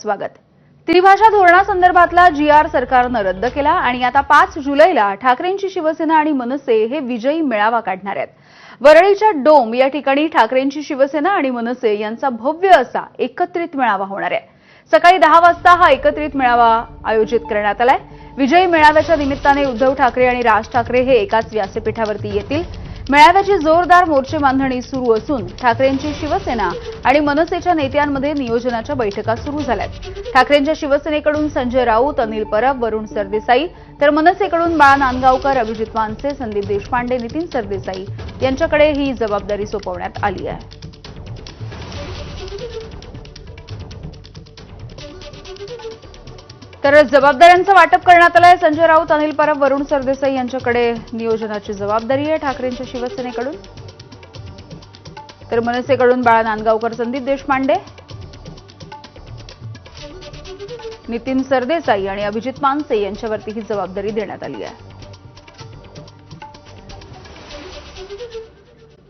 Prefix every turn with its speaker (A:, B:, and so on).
A: स्वागत। त्रिभाषा धोरणासंदर्भातला जी.आर. सरकारनं रद्द केला आणि आता 5 जुलैला ठाकरेंची शिवसेना आणि मनसे हे विजयी मेळावा काढणार आहेत। वरळीच्या डोम या ठिकाणी ठाकरेंची शिवसेना आणि मनसे यांचा भव्य असा एकत्रित मेळावा होणार आहे। सकाळी 10 वाजता हा एकत्रित मेळावा आयोजित करण्यात आलाय। विजयी मेळाव्याच्या निमित्ताने उद्धव ठाकरे आणि राज ठाकरे हे एकाच व्यासपीठावरती येतील। मेळाव्याची जोरदार मोर्चे बांधणी सुरू असून ठाकरेंची शिवसेना आणि मनसेच्या नेत्यांमध्ये नियोजनाच्या बैठका सुरू झाल्यात। ठाकरेंच्या शिवसेनेकडून संजय राऊत, अनिल परब, वरुण सरदेसाई तर मनसेकडून बाळा नांदगावकर, अभिजित मानसे, संदीप देशपांडे, नितीन सरदेसाई यांच्याकडे ही जबाबदारी सोपवण्यात आली आहे। तर जबाबदाऱ्यांचं वाटप करण्यात आलंय। संजय राऊत, अनिल परब, वरुण सरदेसाई यांच्याकडे नियोजनाची जबाबदारी आहे ठाकरेंच्या शिवसेनेकडून। तर मनसेकडून बाळा नांदगावकर, संदीप देशपांडे, नितीन सरदेसाई आणि अभिजित मानसे यांच्यावरती ही जबाबदारी देण्यात आली आहे।